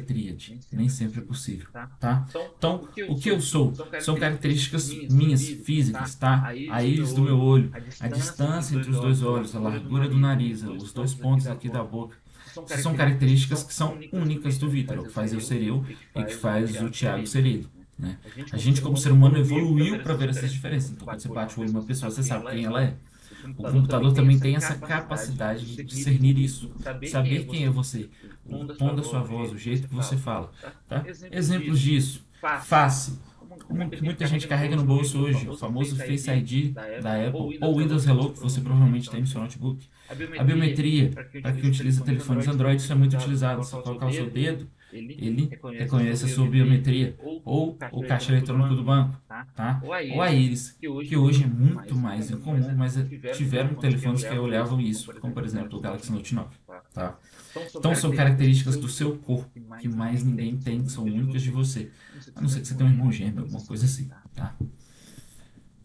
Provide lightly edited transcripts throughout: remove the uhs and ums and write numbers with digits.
tríade. Nem sempre é possível, tá? tá? Então, Então, o que o eu que eu sou? sou São são características características minhas minhas físicas, físicas, tá? tá? A A íris íris do do meu meu olho, olho, a a distância distância entre entre os os dois dois olhos, olhos, a a largura do largura do nariz, nariz, os os dois dois pontos pontos aqui aqui da da boca. boca. São Essas são características características que que são são únicas únicas do do Vitor, Vitor, o é que o que faz eu faz eu ser eu ser eu e o que e o que faz faz o o Thiago Thiago ser ser ele, ele, né? né? A A gente, gente, como como ser ser humano, humano, evoluiu evoluiu para para ver ver essas essas diferenças. diferenças. Então, Então, quando quando você você bate bate o o olho olho em em uma uma pessoa, pessoa, você você sabe sabe quem quem ela ela é. é. O O computador computador também tem também essa tem essa capacidade de capacidade de discernir discernir isso, isso, saber saber quem quem é é você, você, o tom o da sua tom da voz, sua o voz, jeito o que jeito você que você fala, fala, tá? tá? Exemplos Exemplos disso. disso. Face. Face. Como que Muita gente carrega no hoje bolso o hoje o famoso famoso Face Face ID ID da da Apple ou Apple ou Windows Hello Windows que você Hello que você provavelmente tem no provavelmente seu tem no seu notebook. notebook. A A biometria, biometria, para quem para quem utiliza utiliza telefones telefones Android, isso é Android, muito isso é muito utilizado. Você utilizado. colocar Você o seu colocar o seu dedo, dedo, ele ele reconhece reconhece a a sua sua biometria, biometria, ou o ou caixa o caixa eletrônico do eletrônico do banco, banco, tá? tá? Ou a Ou a íris, íris, que que hoje é hoje é muito muito mais mais incomum, mas incomum, mas tiveram tiveram telefones telefones que que olhavam olhavam isso, isso, como como por por exemplo exemplo o o Galaxy Galaxy Note Note 9, 9, tá? tá? Então são Então são características do características seu do seu corpo corpo que que mais mais ninguém tem, ninguém que são tem, que são únicas de únicas de você. você. A não ser que A você não tenha ser um que você irmão tenha um irmão gêmeo, alguma gêmeo, coisa alguma assim, coisa assim, tá? tá?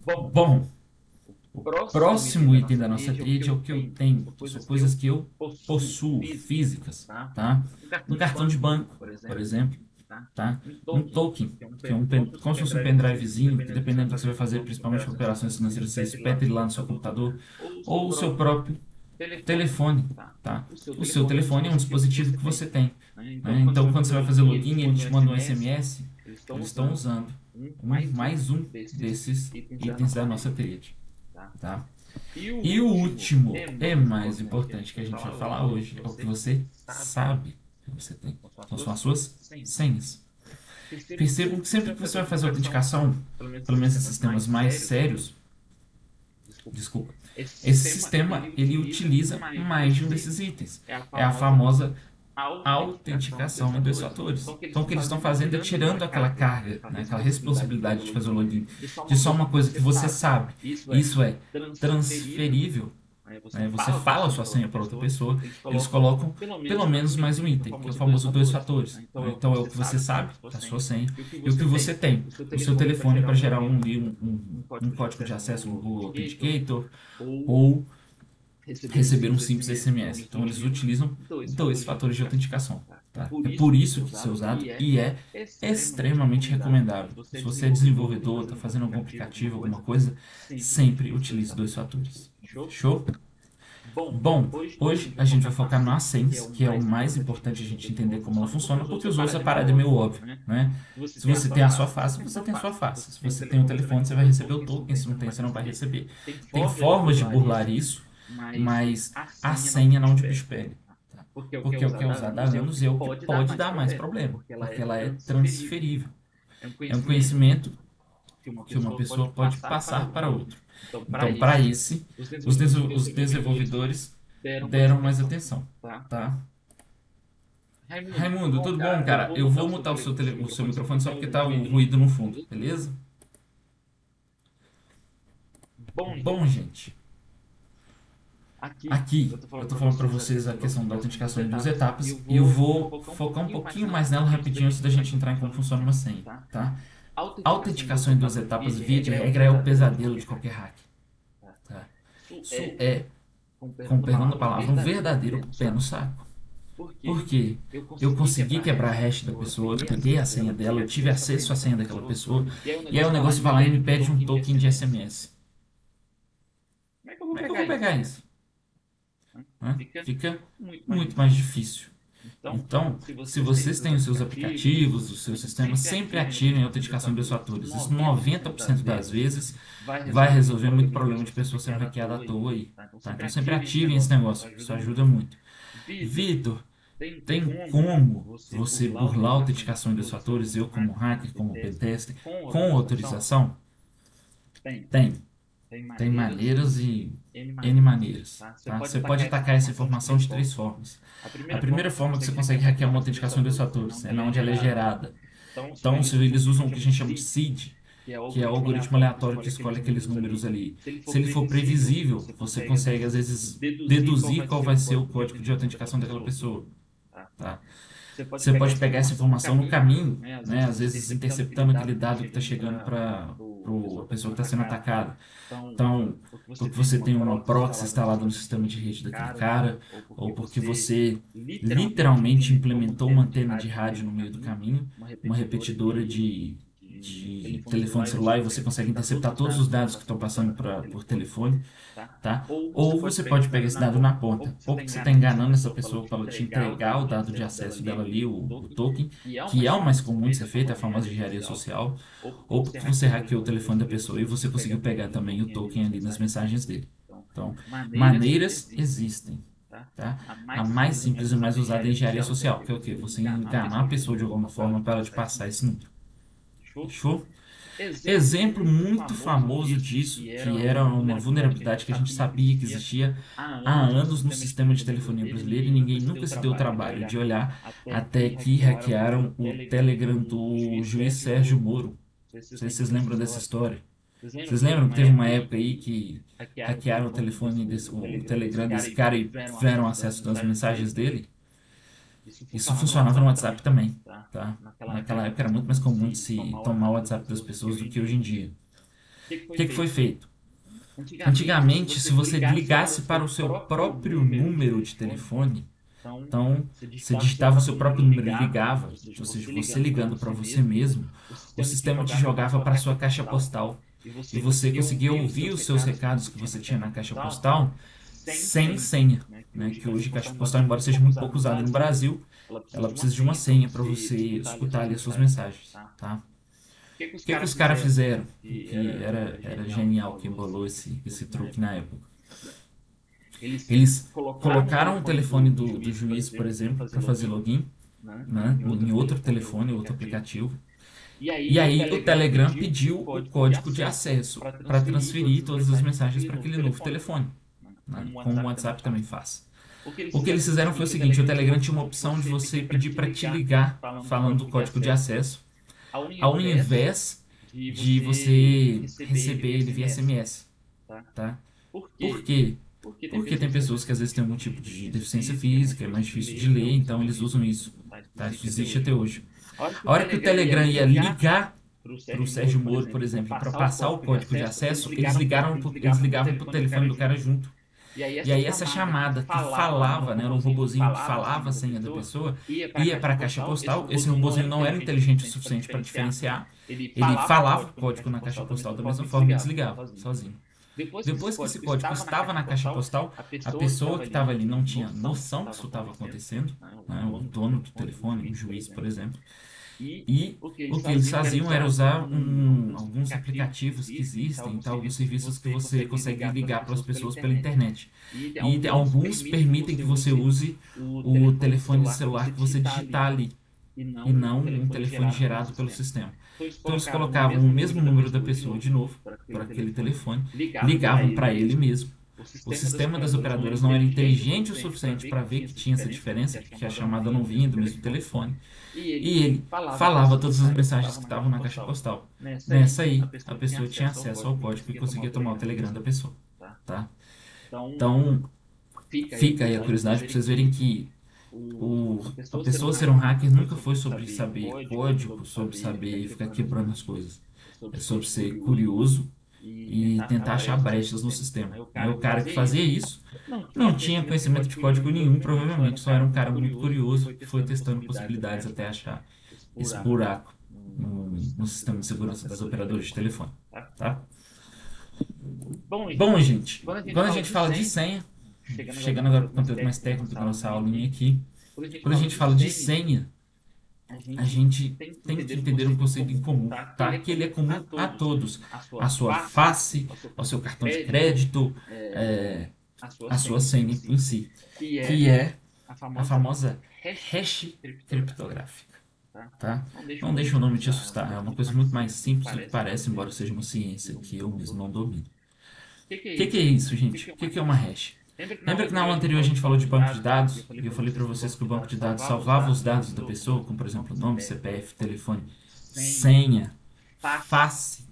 Bom, Bom, O próximo item da nossa tríade é o que eu tenho, que são coisas que eu possuo, físicas, tá? Um cartão de banco, por exemplo, tá? Um token, que é como se fosse um pendrivezinho, que dependendo do que você vai fazer, principalmente para operações financeiras, você espeta ele lá no seu computador, ou o seu próprio telefone, tá? O seu telefone é um dispositivo que você tem, né? Então, quando você vai fazer login, ele te manda um SMS, eles estão usando mais um desses itens da nossa tríade, tá? E o último é mais importante que a gente vai falar hoje, é o que você sabe que você tem. Então, são as suas senhas. Percebam que sempre que você vai fazer autenticação, pelo menos em sistemas mais sérios, desculpa, esse sistema ele utiliza mais de um desses itens. É a famosa autenticação em dois fatores. Então, o que eles estão fazendo é tirando aquela carga, né, aquela responsabilidade de fazer o login de só uma coisa que você sabe. Isso é transferível, né? Você fala a sua senha para outra pessoa, eles colocam pelo menos mais um item, que é o famoso dois fatores, né? Então, é o que você sabe, a sua senha, e o que você tem, o seu telefone para gerar um código de acesso no Google Authenticator, ou receber um simples SMS. Então, eles utilizam dois fatores de autenticação. Tá? É por isso que isso é usado e é extremamente recomendável. Se você é desenvolvedor, está fazendo algum aplicativo, alguma coisa, sempre utilize dois fatores. Show? Bom, hoje a gente vai focar no AdSense, que é o mais importante a gente entender como ela funciona, porque os outros a parada é meio óbvia, né? Se você tem a sua face, você tem a sua face. Se você tem o telefone, você vai receber o token. Se não tem, você não vai receber. Tem formas de burlar isso, mas a senha não de bicho pele. Tá? Porque o que é usado há anos é o que pode dar mais problema, porque ela é transferível. É um conhecimento que uma pessoa pode passar para outra. Então, para esse, os desenvolvedores deram mais atenção, tá? Raimundo, tudo bom, cara? Eu vou mutar o seu microfone só porque tá o ruído no fundo, beleza? Bom, gente, aqui eu tô falando para vocês a questão da autenticação em duas etapas e eu vou focar um pouquinho mais nela rapidinho antes da gente entrar em como funciona uma senha, tá? Autenticação em duas etapas, via de regra, é o pesadelo de qualquer hack. Tá? Isso é, com perdão da palavra, um verdadeiro pé no saco. Por quê? Eu consegui quebrar a hash da pessoa, eu peguei a senha dela, eu tive acesso à senha daquela pessoa, e aí o negócio vai lá e me pede um token de SMS. Como é que eu vou pegar isso? Hã? Fica muito mais difícil. Então, se vocês têm os seus aplicativos, os seus sistemas, sempre ativem a autenticação em dois fatores. Isso 90% das vezes vai resolver muito problema de pessoa sendo hackeada à toa aí. Tá? Então sempre ativem esse negócio, isso ajuda muito. Vitor, tem como você burlar a autenticação em dois fatores, eu como hacker, como pentester, com autorização? Tem. Tem maneiras e N maneiras, tá? Você pode atacar essa informação de três formas. A primeira forma é que você consegue hackear uma autenticação em dois fatores, é na onde ela é gerada. Então, se eles usam o que a gente chama de seed, que é o algoritmo aleatório que escolhe aqueles números ali. Se ele for previsível, você consegue, às vezes, deduzir qual vai ser o código de autenticação daquela pessoa. Tá? Você pode pegar essa informação no caminho, né? Às vezes interceptando aquele dado que está chegando para a pessoa que está sendo atacada. Então, porque você tem uma proxy instalada no sistema de rede daquele cara, ou porque você literalmente implementou uma antena de rádio no meio do caminho, uma repetidora de telefone celular, e você consegue interceptar todos os dados que estão passando por telefone, tá? Ou você pode pegar esse dado na ponta, ou porque você está enganando essa pessoa para ela te entregar o dado de acesso dela ali, o token, que é o mais comum de ser feito, é a famosa engenharia social, ou porque você hackeou o telefone da pessoa e você conseguiu pegar também o token ali nas mensagens dele. Então, maneiras existem. Tá? A mais simples e mais usada é a engenharia social, que é o quê? Você enganar a pessoa de alguma forma para ela te passar esse número. Fechou? Exemplo muito famoso disso, que era uma vulnerabilidade que a gente sabia que existia há anos no sistema de telefonia brasileiro e ninguém nunca se deu o trabalho de olhar até que hackearam o Telegram do juiz Sérgio Moro. Não sei se vocês lembram dessa história. Vocês lembram que teve uma época aí que hackearam o telefone o Telegram desse cara e tiveram acesso das mensagens dele? Isso funcionava no WhatsApp também, tá? Naquela época era muito mais comum de se tomar o WhatsApp das pessoas do que hoje em dia. O que foi feito? Antigamente, se você ligasse para o seu próprio número de telefone, então você digitava o seu próprio número e ligava, ou seja, você ligando para você mesmo, o sistema te jogava para sua caixa postal e você conseguia ouvir os seus recados que você tinha na caixa postal sem senha, né? Que hoje a caixa postal, embora seja muito pouco usada no Brasil, ela precisa de uma senha para você escutar ali as suas mensagens, tá? O que que os caras fizeram? Que era genial que embolou esse truque na época. Eles colocaram o telefone do juiz, por exemplo, para fazer login, né, em outro telefone, outro aplicativo. E aí o Telegram pediu o código de acesso para transferir todas as mensagens para aquele novo telefone, né, como o WhatsApp também faz. O que eles fizeram foi o seguinte: o Telegram tinha uma opção de você pedir para te ligar falando do código de acesso, ao invés de você receber ele via SMS, tá? Por quê? Porque tem pessoas que às vezes têm algum tipo de deficiência física, é mais difícil de ler, então eles usam isso, tá? Isso existe até hoje. A hora que o Telegram ia ligar para o Sérgio Moro, por exemplo, para passar o código de acesso, eles ligavam para o telefone do cara junto. E aí essa chamada que falava, né, era um robozinho que falava a senha da pessoa, ia para a caixa postal. Esse robozinho não era inteligente o suficiente para diferenciar. Ele falava o código na caixa postal da mesma forma e desligava sozinho. Depois que esse código estava na caixa postal, a pessoa que estava ali não tinha noção que isso estava acontecendo, né, o dono do telefone, um juiz, por exemplo. E o que eles faziam era usar alguns aplicativos que existem, tá, alguns serviços que você consegue ligar para as pessoas pela internet. E alguns permitem que você use o telefone celular que você digitar ali, e não um telefone gerado pelo sistema. Então eles colocavam o mesmo número da pessoa de novo para aquele telefone, ligavam para ele mesmo. O sistema das operadoras não era inteligente o suficiente para ver que tinha essa diferença, que a chamada não vinha do mesmo telefone. E ele falava todas as mensagens que estavam na caixa postal. Nessa aí, a pessoa tinha acesso ao código e conseguia tomar o Telegram da pessoa, tá? Então, fica aí a curiosidade para vocês verem que a pessoa ser um hacker nunca foi sobre saber código, sobre saber ficar quebrando as coisas. É sobre ser curioso e tentar achar brechas no sistema. Aí o cara que fazia isso não tinha conhecimento de código nenhum, provavelmente só era um cara muito curioso que foi testando possibilidades até achar esse buraco no sistema de segurança das operadoras de telefone, tá? Bom, gente, quando a gente fala de senha, chegando agora para o conteúdo mais técnico da nossa aulinha aqui, quando a gente fala de senha, a gente tem que entender um conceito em comum, tá? Que ele é comum a todos. A sua face, ao seu cartão de crédito, a sua senha em si, que é a famosa hash criptográfica, tá? Não deixa o nome te assustar, é uma coisa muito mais simples do que parece, embora seja uma ciência que eu mesmo não domino. O que é isso, gente? O que é uma hash? Lembra que na aula anterior a gente falou de banco de dados? E eu falei para vocês que o banco de dados salvava os dados da pessoa, como por exemplo nome, CPF, telefone, senha, face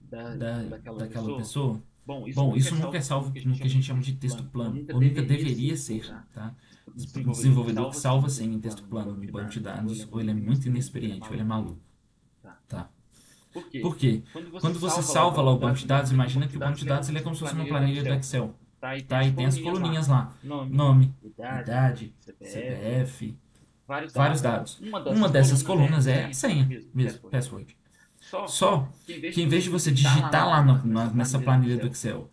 daquela pessoa? Bom, isso nunca é salvo no que a gente chama de texto plano, ou nunca deveria ser, tá? O desenvolvedor que salva senha em texto plano no banco de dados, ou ele é muito inexperiente, ou ele é maluco, tá? Por quê? Quando você salva lá o banco de dados, imagina que o banco de dados ele é como se fosse uma planilha do Excel. Tá? E tem as coluninhas lá. Nome, idade, CPF, vários dados. Uma dessas colunas é a senha mesmo, password. Só que em vez de você digitar lá nessa planilha do Excel,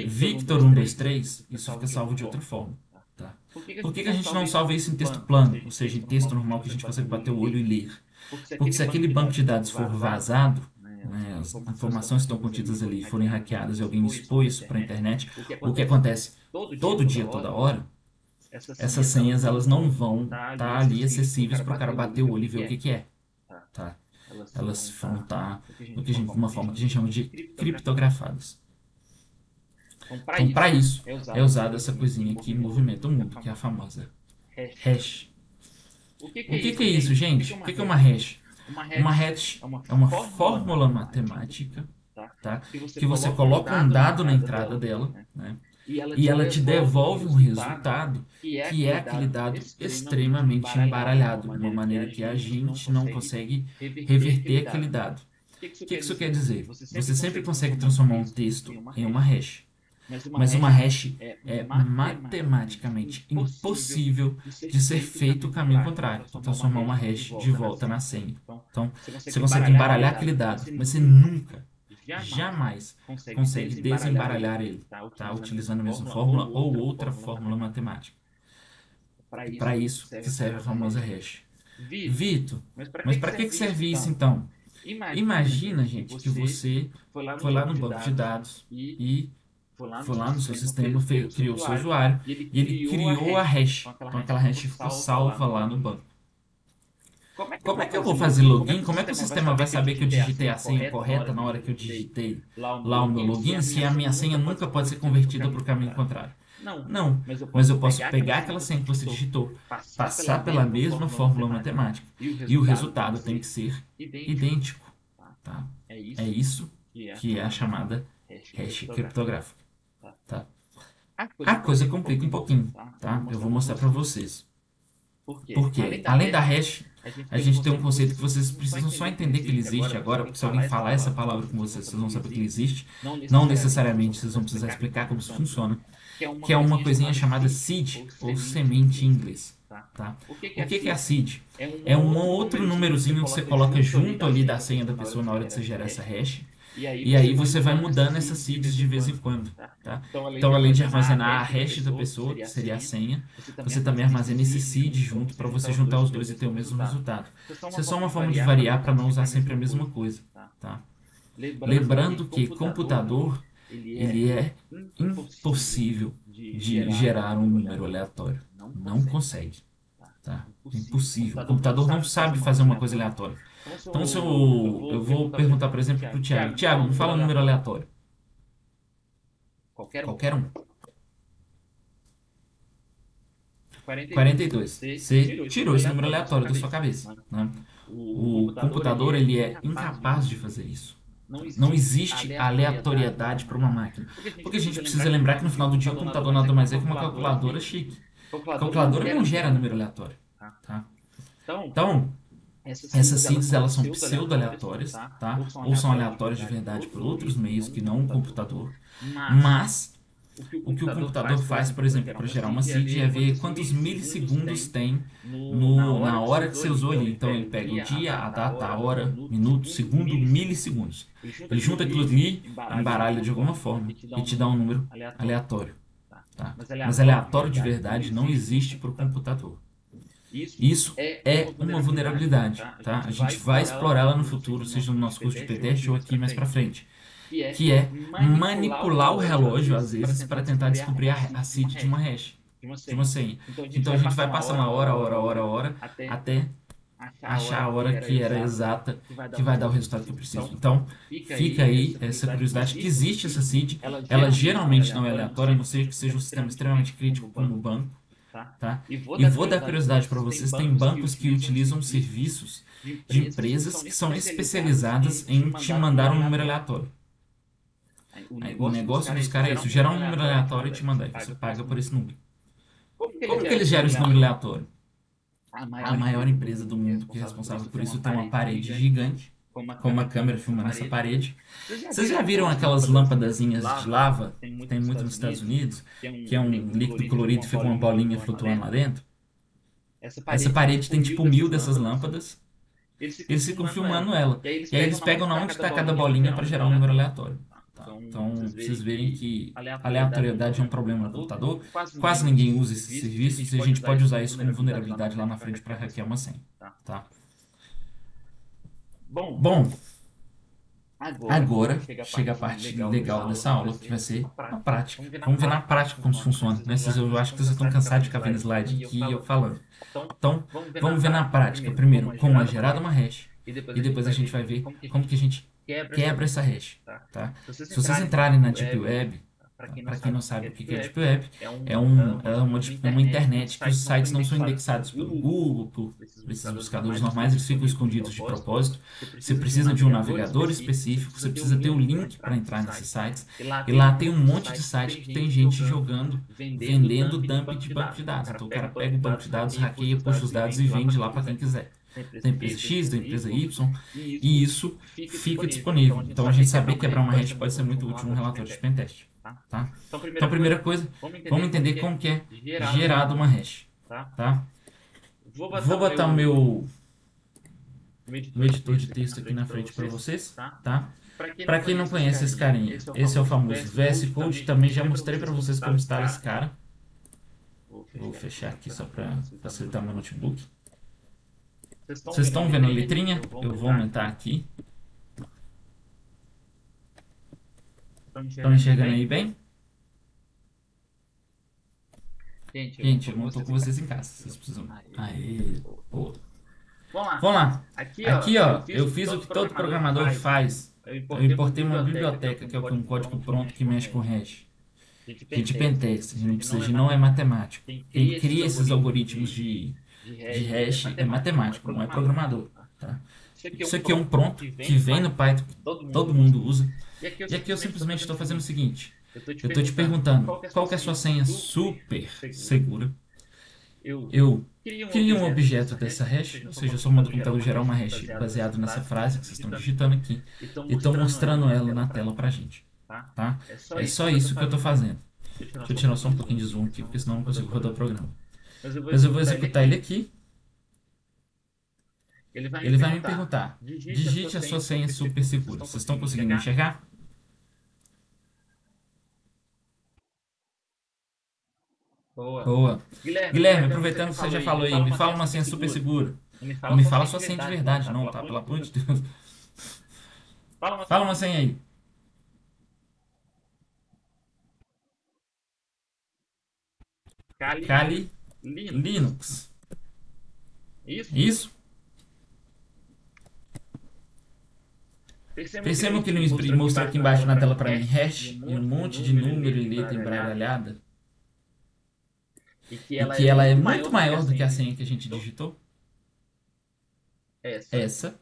Victor 123, isso fica salvo de outra forma. Tá? Por que a gente não salva isso em texto plano, ou seja, em texto normal que a gente consegue bater o olho e ler? Porque se aquele banco de dados for vazado, né, as informações que estão contidas ali forem hackeadas e alguém expor isso para a internet, o que acontece todo dia, toda hora, essas senhas elas não vão estar ali acessíveis para o cara bater o olho e ver o que é. Tá? Elas vão estar de uma forma que a gente chama de criptografadas. Então, para isso, é usada essa coisinha que movimenta o mundo, que é a famosa hash. O que é isso, gente? O que é uma hash? Uma hash é uma fórmula matemática, tá? Que você coloca um dado na entrada dela, né? E ela te devolve um resultado que é aquele dado extremamente embaralhado, de uma maneira que a gente não consegue reverter aquele dado. O que isso quer dizer? Você sempre consegue transformar um texto em uma hash. Mas uma hash é matematicamente impossível de ser feito o caminho contrário, de transformar uma hash de volta na senha. Então, você consegue embaralhar aquele dado, mas você nunca, jamais consegue desembaralhar ele, tá? Utilizando a mesma fórmula ou outra fórmula matemática. É para isso que serve a famosa hash. Vitor, mas para que serve isso então? Imagina, gente, que você foi lá no banco de dados e foi lá no seu sistema, criou o seu usuário e ele criou a hash. Então aquela hash ficou salva lá no banco. Como é que eu vou fazer login? Como é que o sistema vai saber que eu digitei a senha correta na hora que eu digitei lá o meu login se a minha senha nunca pode ser convertida para o caminho contrário? Não, mas eu posso pegar aquela senha que você digitou, passar pela mesma fórmula matemática e o resultado tem que ser idêntico, tá? É isso que é a chamada hash criptográfica, tá? A coisa complica um pouquinho, tá? Eu vou mostrar para vocês. Porque, além da hash, a gente tem um conceito que vocês precisam só entender que ele existe agora, porque se alguém falar essa palavra com vocês, vocês vão saber que ele existe. Não necessariamente vocês vão precisar explicar como isso funciona, que é uma coisinha chamada seed, ou semente em inglês. Tá? O que é a seed? É um outro númerozinho que você coloca junto ali da senha da pessoa na hora de você gerar essa hash. E aí você vai mudando essas seeds de vez em quando, tá? Então, além de armazenar a hash da pessoa, que seria a senha, você também armazena esse seed junto para você juntar os dois e ter o mesmo resultado. Isso é só uma forma de variar para não usar sempre a mesma coisa, tá? Lembrando que computador, ele é impossível de gerar um número aleatório. Não consegue, tá? Impossível. O computador não sabe fazer uma coisa aleatória. Então, se eu vou perguntar, por exemplo, para o Thiago. Thiago, me fala um número aleatório. Qualquer um. 42. Você tirou esse número aleatório da sua cabeça, né? O computador, ele é incapaz de fazer isso. Não existe aleatoriedade para uma máquina. Porque a gente precisa lembrar que no final do dia o computador nada mais é que uma calculadora chique. A calculadora não gera número aleatório, tá? Então, essas seeds, elas são pseudo-aleatórias, tá? Ou são aleatórias de verdade por outros meios que não o computador. Mas, o que o computador faz, por exemplo, para gerar uma seed é ver quantos milissegundos tem na hora que você usou ali. Então, ele pega o dia, a data, a hora, minuto, segundo, milissegundos. Ele junta aquilo ali, embaralha de alguma forma e te dá um número aleatório, tá? Mas aleatório de verdade não existe para o computador. Isso é uma vulnerabilidade, tá? A gente vai explorar ela no futuro, seja no nosso curso de P-Test ou aqui mais pra frente, que é manipular o relógio, às vezes, para tentar descobrir a seed de uma hash, de uma senha. Então a gente vai passando a hora, até achar a hora que era exata, que vai dar o resultado que eu preciso. Então, fica aí essa curiosidade que existe essa seed, ela geralmente não é aleatória, a não ser que seja um sistema extremamente crítico como o banco. Tá? E vou dar curiosidade para vocês, tem bancos que utilizam serviços de empresas que são especializadas em te mandar um número aleatório. O negócio dos caras é isso, gerar um número aleatório e te mandar, e você paga por esse número. Como que eles geram esse número aleatório? A maior empresa do mundo que é responsável por isso tem uma parede gigante, com uma câmera filmando essa parede. Vocês já viram aquelas lâmpadazinhas de lava que tem muito nos Estados Unidos, que é um líquido colorido e fica uma bolinha flutuando lá dentro? Essa parede tem tipo 1000 dessas lâmpadas. Eles ficam filmando ela. E aí eles pegam na onde está cada bolinha para gerar um número aleatório. Tá? Então, vocês verem que aleatoriedade é um problema no computador. Quase ninguém usa esses serviços e a gente pode usar isso como vulnerabilidade lá na frente para hackear uma senha. Tá? Bom, agora chega a parte legal dessa aula, que vai ser a prática. Vamos ver na prática como isso funciona, né? Eu acho que vocês estão cansados de ficar vendo slide aqui e eu falando. Então, vamos ver na prática. Primeiro, como é gerada uma hash, e depois a gente vai ver como que a gente quebra essa hash. Tá? Se vocês entrarem na Deep Web, para quem não sabe o que é Deep Web, é uma internet que os sites não são indexados pelo Google, por esses buscadores normais, eles ficam escondidos de propósito. Você precisa de um navegador específico, você precisa ter o link para entrar nesses sites. E lá tem um monte de site que tem gente jogando, vendendo dump de banco de dados. Então o cara pega o banco de dados, hackeia, puxa os dados e vende lá para quem quiser. da empresa X, da empresa Y, e isso fica disponível. Então, a gente saber quebrar uma hash pode ser muito útil no relatório de pentest, tá? Então, a primeira coisa, vamos entender como que é gerado uma hash, tá? Vou botar o meu editor de texto aqui na frente para vocês, tá? Para quem não conhece esse carinha, esse é o famoso VS Code. Também já mostrei para vocês como instala esse cara. Vou fechar aqui só para facilitar meu notebook. Vocês estão vendo a letrinha? Eu vou aumentar aqui. Estão enxergando aí bem? Gente, eu não estou com vocês em casa. Vocês precisam. Aê, pô. Vamos lá. Aqui, ó, eu fiz o que todo programador faz. Eu importei uma biblioteca, que é um código pronto que mexe com hash. Gente, pentest, a gente não é matemático. Quem cria esses algoritmos de hash é matemático, não é programador, tá? Isso aqui é um pronto que vem no Python, que todo mundo usa. E aqui eu simplesmente estou fazendo o seguinte. Eu estou te perguntando, qual que é a sua senha super segura? Eu crio um objeto dessa hash, ou seja, eu só mando o computador gerar uma hash baseado nessa frase que vocês estão digitando aqui e estou mostrando ela na tela pra gente, tá? É só isso que eu estou fazendo. Deixa eu tirar só um pouquinho de zoom aqui, porque senão eu não consigo rodar o programa. Mas eu vou executar ele aqui. Ele vai me perguntar, digite a sua senha super segura. Vocês estão conseguindo enxergar? Boa. Guilherme, aproveitando que você já falou aí, me fala uma senha super segura. Não me fala sua senha de verdade, não, tá? Pelo amor de Deus. Fala uma senha aí. Kali Linux. Isso? Percebam que ele mostrou aqui embaixo na tela para mim hash e um monte de número e letra embaralhada. E que ela é muito maior do que a senha que a gente digitou. Essa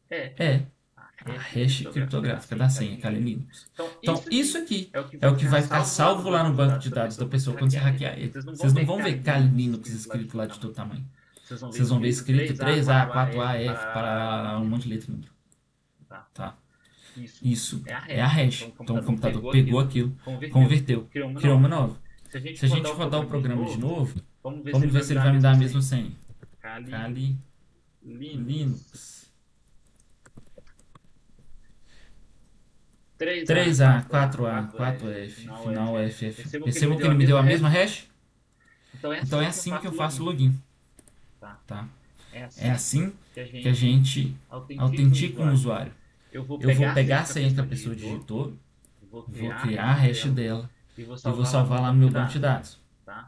é a hash criptográfica da senha Kali Linux. Então, isso aqui é o que vai ficar salvo lá no banco de dados da pessoa quando você hackear ele. Vocês não vão ver Kali Linux escrito lá de todo tamanho. Vocês vão ver escrito 3A, 4A, F, para um monte de letra e número. Tá? Isso é a hash. Então, o computador pegou aquilo, converteu, criou uma nova. Se a gente rodar o programa de novo, vamos ver se ele vai me dar a mesma senha. Kali Linux. 3A, 4A, 4F, final FF. Percebam que ele me deu a mesma hash? Então é assim que eu faço o login. Tá? É assim que a gente autentica um usuário. Eu vou pegar a senha que a pessoa digitou, vou criar a hash dela e vou salvar lá no meu banco de dados.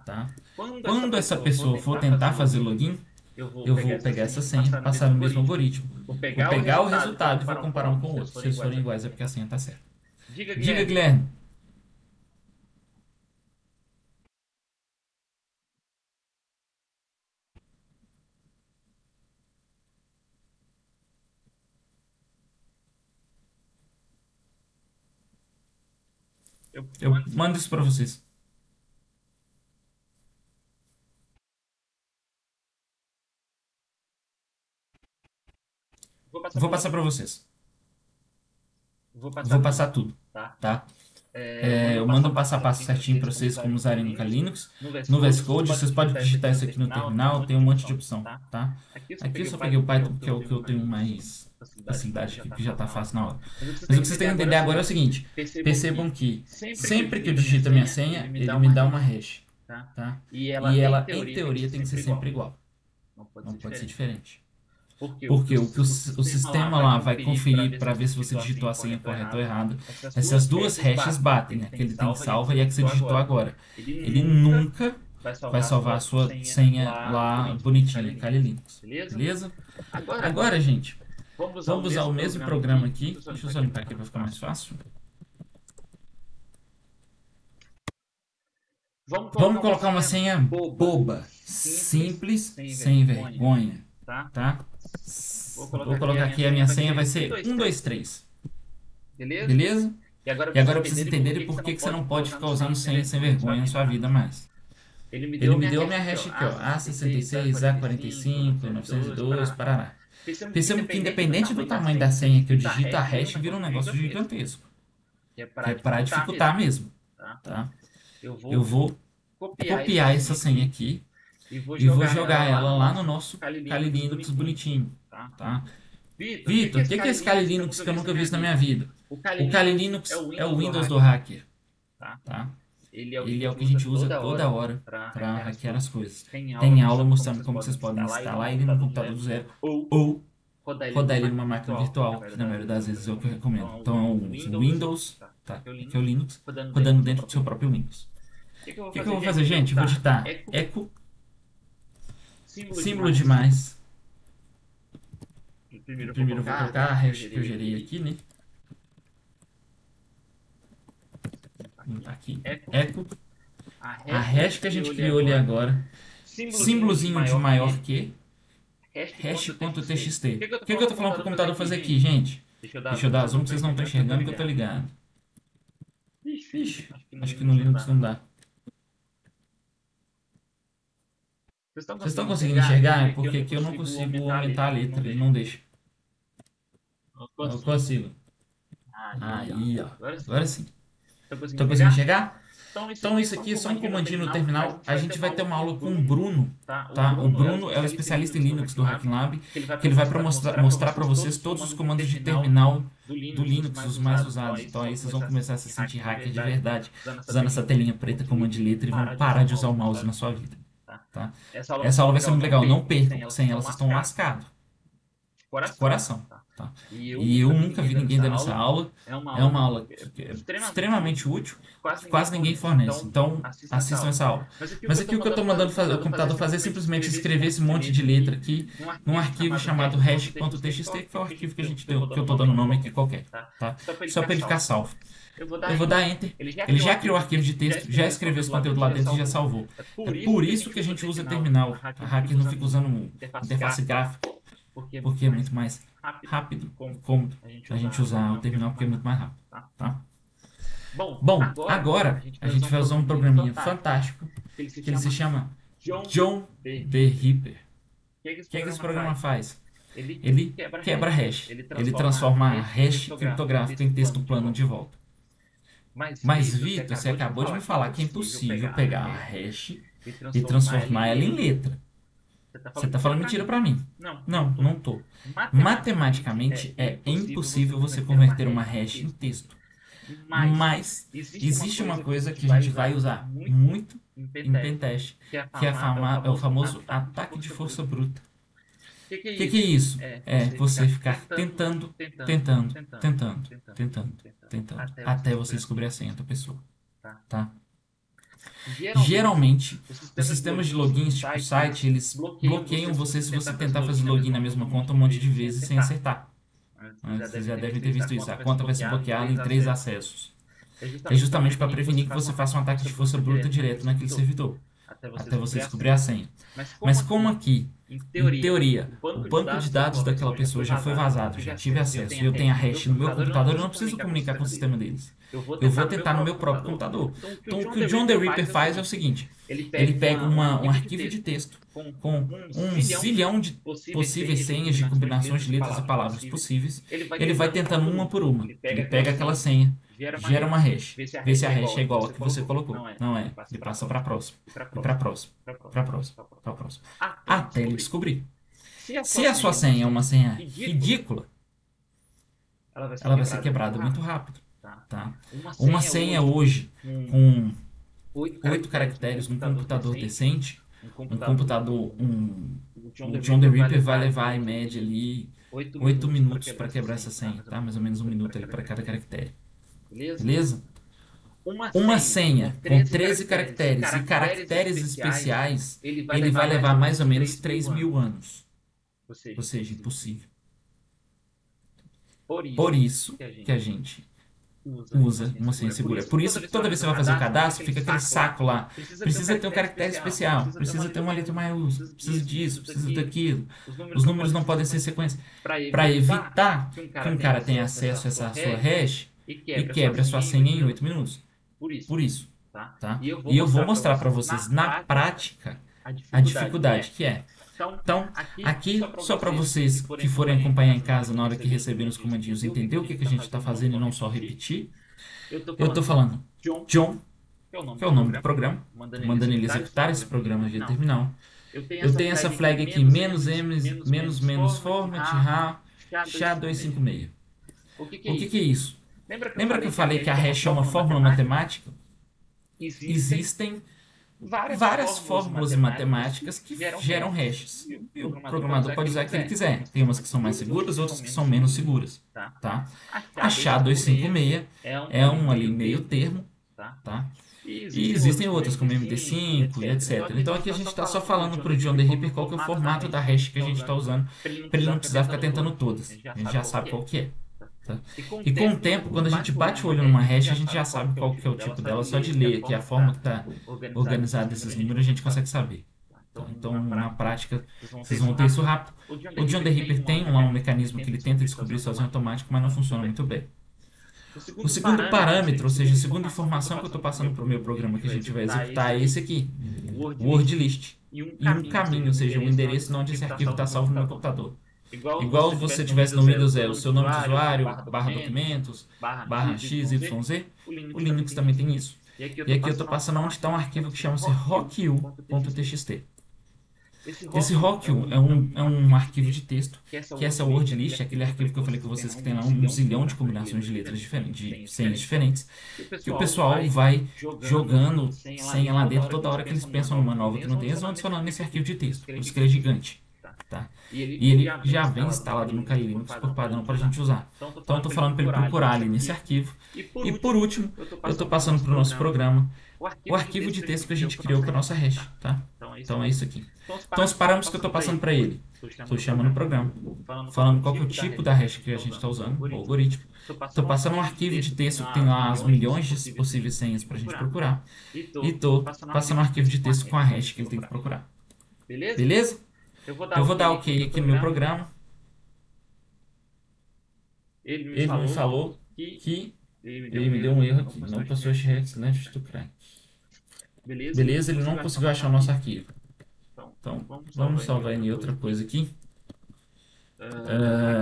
Tá? Quando essa pessoa for tentar fazer login, eu vou pegar essa senha, passar no mesmo algoritmo. Vou pegar o resultado e vou comparar um com o outro. Se eles forem iguais é porque a senha está certa. Diga, Guilherme. Eu mando isso para vocês. Vou passar para vocês. Vou passar tudo, tá? Eu mando um passo a passo certinho para vocês como usarem no Kali Linux. No VS Code, vocês podem digitar isso aqui no terminal, tem um monte de opção, tá? Aqui eu só peguei o Python, que é o que eu tenho mais facilidade, que já está fácil na hora. Mas o que vocês têm que entender agora é o seguinte, percebam que sempre que eu digito a minha senha, ele me dá uma hash, tá? E ela, em teoria, tem que ser sempre igual. Não pode ser diferente. Porque o sistema lá vai conferir para ver se você digitou a senha correta ou errada. Essas duas hashes batem, né? Que ele tem salva e a que você digitou agora. Ele nunca vai salvar a sua senha lá bonitinha, Kali Linux. Beleza? Agora, gente, vamos usar o mesmo programa aqui. Deixa eu só limpar aqui para ficar mais fácil. Vamos colocar uma senha boba, simples, sem vergonha. Tá? Vou colocar aqui a minha senha, vai ser 123. Beleza? E agora pra vocês entenderem por que você não pode ficar usando senha sem vergonha na sua vida mais. Ele me deu a minha hash aqui, ó, A66, A45, 902, parará. Percebam que independente do tamanho da senha que eu digito, a hash vira um negócio gigantesco, que é para dificultar mesmo, tá? Eu vou copiar essa senha aqui e vou jogar ela lá no nosso Kali Linux bonitinho, tá? Vitor, o que é esse Kali Linux que eu nunca vi isso na minha vida? O Kali Linux é o Windows do hacker, tá? Ele é o que a gente usa toda hora para hackear as coisas. Tem aula mostrando como vocês podem instalar ele no computador do zero ou rodar ele numa máquina virtual, que na maioria das vezes é o que eu recomendo. Então, o Windows, tá? Que é o Linux, rodando dentro do seu próprio Windows. O que eu vou fazer, gente? Eu vou digitar echo, símbolo de mais. Primeiro eu vou colocar a hash que eu gerei aqui, né? Tá aqui, echo. A hash que a gente criou ali agora, símbolozinho de maior que, hash.txt. O que eu tô falando pro computador fazer aqui, gente? Deixa eu dar zoom que vocês não estão enxergando que eu tô ligado. Ixi, acho que no Linux não dá. Vocês estão conseguindo enxergar? É porque aqui eu não consigo aumentar a letra, ele não deixa. Eu consigo. Aí, ó. Agora sim. Estão conseguindo enxergar? Então, isso aqui é só um comandinho no terminal. A gente vai ter uma aula com o Bruno, tá? O Bruno é o especialista em Linux do Hacking Lab, que ele vai mostrar para vocês todos os comandos de terminal do Linux, os mais usados. Então, aí vocês vão começar a se sentir hacker de verdade, usando essa telinha preta com comando de letra e vão parar de usar o mouse na sua vida, tá? Essa aula vai ser muito legal. Não percam, sem ela vocês estão lascados. De coração, tá? E eu nunca vi ninguém dando essa aula. É uma aula que é extremamente útil, que quase ninguém fornece. Então, assistam essa aula. Mas aqui o que eu estou mandando o computador fazer é simplesmente escrever esse monte de letra aqui num arquivo chamado hash.txt, que foi o arquivo que que eu estou dando nome aqui qualquer, tá? Só para ele ficar salvo. Eu vou dar Enter. Ele já criou o arquivo de texto, já escreveu esse conteúdo lá dentro e já salvou. É por isso que a gente usa terminal. A hacker não fica usando interface gráfica, porque é muito mais rápido e cômodo a gente usar o terminal, porque é muito mais rápido, tá? Bom, agora a gente vai usar um programinha fantástico que ele se chama John the Ripper. O que esse programa faz? Ele quebra hash, ele transforma a hash criptográfica em texto plano de volta. Mas, Vitor, você acabou de me falar que é impossível pegar a hash e transformar ela em letra. Você está falando mentira para mim. Não tô. Matematicamente é impossível você converter uma hash em texto. Mas existe uma coisa que a gente vai usar muito em pentest, que é o famoso ataque de força bruta. O que é isso? É você ficar tentando, até você descobrir a senha da pessoa, tá? Geralmente, os sistemas de logins, tipo o site, eles bloqueiam você se você tentar fazer login na mesma conta um monte de vezes sem acertar. Vocês já devem ter visto isso. A conta vai ser bloqueada em 3 acessos. É justamente para prevenir que você faça um ataque de força bruta direto naquele servidor, até você descobrir a senha. Mas como aqui, em teoria, o banco de dados daquela pessoa já foi vazado, já tive acesso, e eu tenho a hash no meu computador, eu não preciso comunicar com o sistema deles. Eu vou tentar no meu próprio computador. Então, o que o John the Ripper faz é o seguinte: ele pega um arquivo de texto com um zilhão de possíveis senhas de combinações de letras e palavras possíveis. Ele vai tentando uma por uma. Ele pega aquela senha, gera uma hash, vê se a hash é igual a que você colocou. Não é. Ele passa para a próxima, e para a próxima, para a próxima, para a próxima, até ele descobrir. Se a sua senha é uma senha ridícula, ela vai ser quebrada muito rápido, tá? Uma senha hoje com 8 caracteres num computador decente, o John the Ripper vai levar em média ali 8 minutos para quebrar essa senha, tá? Mais ou menos 1 minuto ali para cada caractere. Beleza? Uma senha com 13 caracteres e caracteres especiais, ele vai levar mais ou menos 3.000 anos. Ou seja, impossível. Por isso que a gente usa uma senha segura. Por isso que toda vez que você vai fazer o cadastro, fica aquele saco lá. Precisa ter um caractere especial, precisa ter uma letra maiúscula, precisa disso, precisa daquilo. Os números não podem ser sequência. Para evitar que um cara tenha acesso a essa sua hash e quebre a sua senha em 8 minutos. Por isso, tá? E eu vou mostrar para vocês na prática a dificuldade que é. Então, aqui, só para vocês que forem acompanhar em casa na hora que receberem os comandinhos, entender o que que a gente está fazendo e não só repetir, eu estou falando John, que é o nome do programa, mandando ele executar esse programa de terminal. Eu tenho essa flag aqui, menos format, ra, SHA-256. O que que é isso? Lembra que eu falei que a hash é uma fórmula matemática? Existem várias fórmulas matemáticas que geram hashes. E o programador pode usar o que ele quiser. Tem umas que são mais seguras, outras que são menos seguras. Tá? A SHA-256 é um ali meio termo. Tá? E existem outras, como MD5 e etc. Então aqui a gente está só falando para o John the Ripper qual que é o formato da hash que a gente está usando, para ele não precisar ficar tentando todas. A gente já sabe qual que é. Tá? E com o tempo, quando a gente bate o olho numa hash, a gente já sabe qual que é o tipo dela, só de ler aqui a forma que está organizada esses números, a gente consegue saber. Tá? Então, na prática, vocês vão ter isso rápido. O John the Ripper tem lá um mecanismo que ele tenta descobrir sozinho automático, mas não funciona muito bem. O segundo parâmetro, ou seja, a segunda informação que eu estou passando para o meu programa que a gente vai executar é esse aqui, o word list. E um caminho, ou seja, um endereço onde esse arquivo está salvo no meu computador. Igual se você tivesse no Windows, o seu nome de usuário, barra documentos, barra XYZ, o Linux também tem isso. E aqui eu estou passando onde está um arquivo que chama-se rocku.txt. Esse rocku é um arquivo de texto, que essa word list, aquele arquivo que eu falei com vocês que tem lá um zilhão de combinações de letras diferentes, de senhas diferentes, que o pessoal vai jogando senha lá dentro toda hora que eles pensam numa nova que não tem, eles vão adicionando nesse arquivo de texto, por isso que ele é gigante. Tá? E ele já vem instalado no Kali Linux por padrão para a gente usar. Então eu estou falando para ele procurar ali nesse arquivo. E por último, eu estou passando para o nosso programa o arquivo de texto que a gente criou com a nossa hash. Tá? Então é isso aqui. Então os parâmetros que eu estou passando para ele, estou chamando o programa, falando qual que é o tipo da hash que a gente está usando, o algoritmo. Estou passando um arquivo de texto que tem lá as milhões de possíveis senhas para a gente procurar. E estou passando um arquivo de texto com a hash que ele tem que procurar. Beleza? Eu vou dar OK aqui no meu programa. Ele me falou que ele me deu um erro aqui. Não passou excelente do crack. Beleza, ele não conseguiu achar o nosso arquivo. Então, vamos salvar em outra coisa aqui.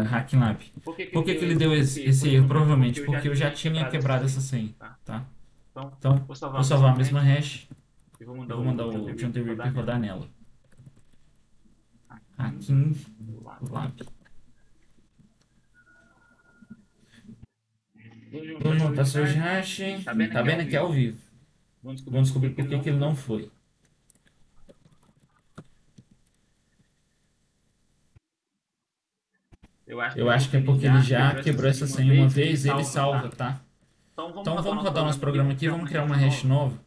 HackLab. Por que ele deu esse erro? Provavelmente porque eu já tinha quebrado essa senha. Tá? Então, vou salvar a mesma hash. E vou mandar o John the Ripper rodar nela. Hacking Lab. Vamos passou de hash. Tá vendo aqui ao vivo. Vamos descobrir por que ele não foi. Eu acho que é porque ele já quebrou essa senha uma vez e ele salva, tá? Então vamos rodar o nosso programa aqui, vamos criar uma hash nova.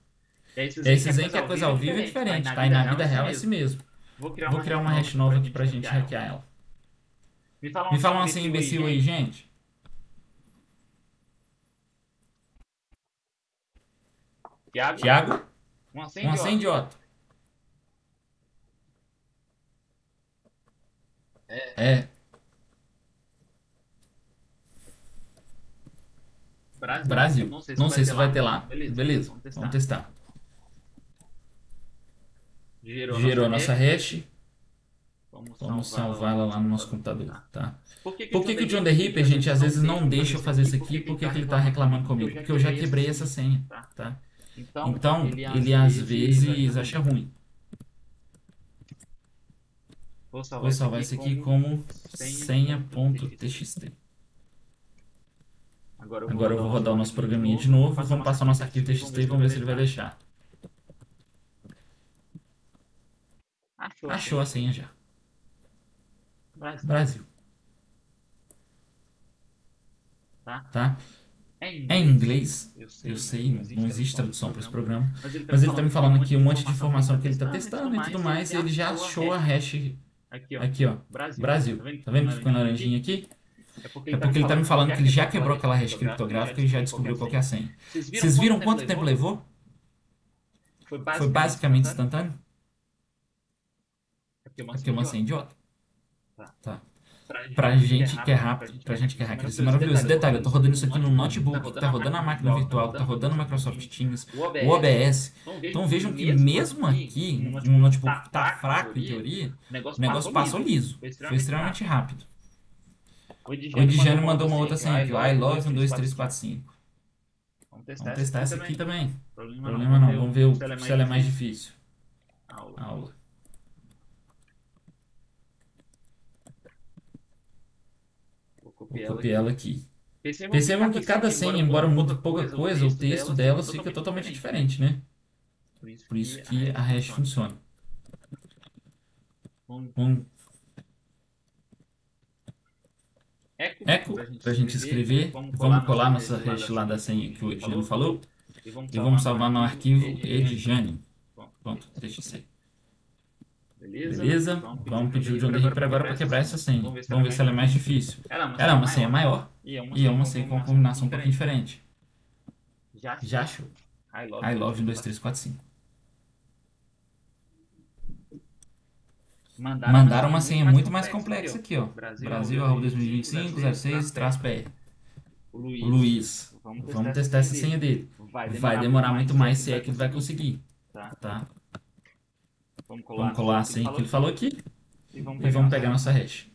Esses aí que a coisa ao vivo é diferente, tá? E na vida real é assim mesmo. Vou criar uma hash nova aqui pra gente hackear ela. Me fala uma senha imbecil aí, gente. Tiago? Uma senha idiota. É. Brasil. Não sei se vai ter lá. Beleza, vamos testar. Gerou a nossa hash. Vamos salvá-la lá no nosso computador, tá? Por que o John the Ripper, gente, às vezes não deixa eu fazer isso aqui? Por que ele está reclamando comigo? Porque eu já quebrei essa senha, tá? Então, ele às vezes acha ruim. Vou salvar isso aqui como senha.txt. Agora eu vou rodar o nosso programinha de novo. Vamos passar o nosso arquivo txt e vamos ver se ele vai deixar. Achou a senha já. Brasil. Tá? É em inglês, eu sei, não existe tradução para esse programa. Mas ele está me falando aqui um monte de informação que ele está testando e tudo mais. E ele já achou a hash aqui, ó. Brasil. Tá vendo que ficou laranjinha aqui? É porque ele está me falando que ele já quebrou aquela hash criptográfica e já descobriu qual que é a senha. Vocês viram quanto tempo levou? Foi basicamente instantâneo? Aqui é uma senha idiota. Tá. pra gente que é rápido, pra gente que é hacker, isso é maravilhoso. Detalhe, eu tô rodando isso aqui no notebook, que tá rodando a máquina virtual, que tá rodando o Microsoft Teams, o OBS. Então vejam que mesmo aqui, um notebook que tá fraco em teoria, o negócio passou liso. Foi extremamente rápido. O Edjane mandou uma outra senha aqui, ó, I love 1, 2, 3, 4, 5. Vamos testar essa aqui também. Problema não, vamos ver se ela é mais difícil. Aula. Vou copiar ela aqui. Percebam que cada senha, embora mude pouca coisa, o texto delas fica totalmente diferente, né? Por isso que a hash funciona. Um eco para a gente escrever. Vamos colar nossa hash lá da senha que o Edjane falou. E vamos salvar no arquivo Edjane. Pronto, deixa isso aí. Beleza? Vamos pedir o John Derripper agora para quebrar essa senha. Vamos ver se ela é mais difícil. Ela é uma senha maior e é uma senha com uma combinação um pouquinho diferente. Já achou? I love 1, 2, 3, 4, 5. Mandaram uma senha muito mais complexa aqui, ó. Brasil, arroba 2025, 06-PR. O Luiz. Vamos testar essa senha dele. Vai demorar muito mais se é que ele vai conseguir. Tá? Vamos colar a senha que ele falou aqui. E vamos pegar nossa hash.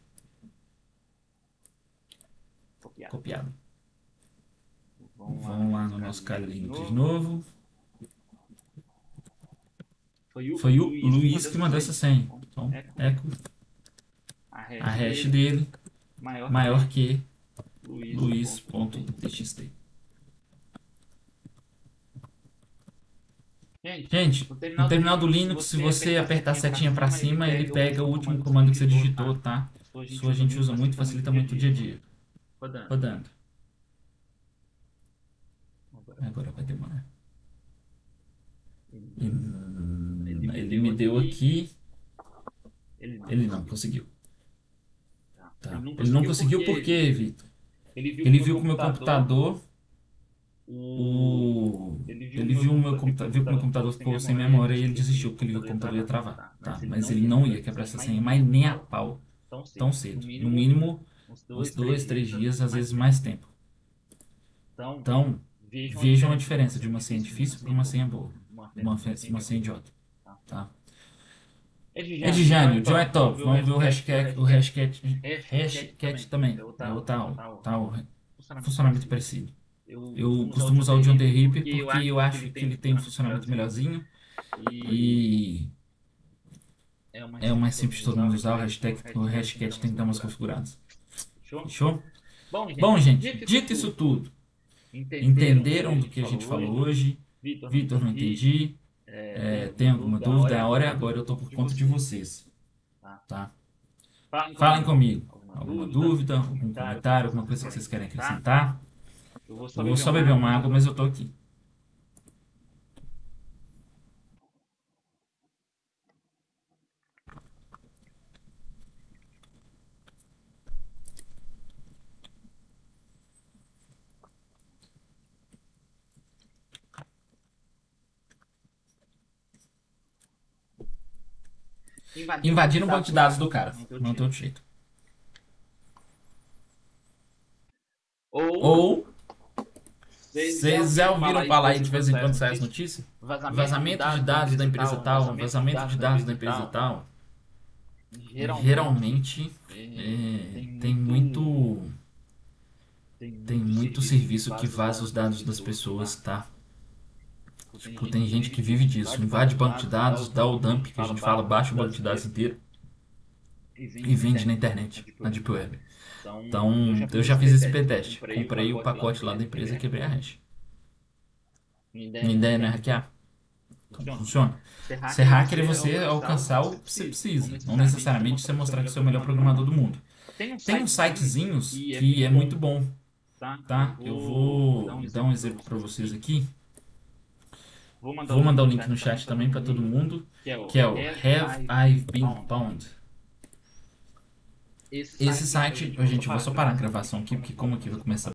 Copiado. Vamos lá no nosso cara Linux de novo. Foi o Luiz que mandou essa senha. Então, eco. A hash dele maior que luiz.txt. Gente, no terminal do Linux, se você apertar a setinha para cima, ele pega o último comando que você digitou, tá? Isso a gente usa muito, facilita muito o dia a dia. Rodando. Agora vai demorar. Ele me deu aqui. Ele não conseguiu. Tá. Ele não conseguiu por quê, Vitor? Ele viu que o meu computador. Ele viu que o meu computador ficou sem memória e ele desistiu, porque ele viu que o computador ia travar. Tá? Mas ele não ia quebrar essa senha, mas nem a pau tão cedo. No mínimo, uns 2, 3 dias, às vezes mais tempo. Então, vejam a diferença de uma senha difícil para uma senha boa. Uma senha idiota. Tá? Edjane, o John é top. Vamos ver o hashcat também. É outra aula. Tá? Funcionamento parecido. Eu costumo usar o John Derripper porque eu acho que ele tem um funcionamento melhorzinho e é o mais simples de todo mundo usar. O hashcat tem que dar umas configuradas. Fechou? Bom, gente, dito isso tudo, entenderam do que a gente falou hoje? Vitor, não entendi. Tem alguma dúvida? A hora é agora, eu estou por conta de vocês. Tá? Falem comigo. Alguma dúvida, algum comentário, alguma coisa que vocês querem acrescentar? Eu vou só beber uma água, mas eu tô aqui. Invadiram o banco de dados do cara. Não tem outro jeito. Ou vocês já ouviram falar aí de vez em quando sai as notícias? Vazamento de dados da empresa tal, vazamento de dados da empresa tal. Geralmente tem muito serviço que vaza os dados das pessoas, tá? Tipo, tem gente que vive disso, invade banco de dados, dá o dump, que a gente fala, baixa o banco de dados inteiro e vende na internet, na Deep Web. Então, eu já fiz esse pentest. Comprei o pacote lá da empresa e quebrei a hash. Minha ideia não é hackear. Então, funciona. Ser hacker é você alcançar o que você precisa. Não necessariamente você mostrar que você é o melhor programador do mundo. Tem uns sitezinhos que é muito bom. Tá? Eu vou dar um exemplo para vocês aqui. Vou mandar o link no chat também para todo mundo. Que é o Have I Been Pwned. Esse site, gente, eu vou só parar a gravação aqui, porque como aqui vai começar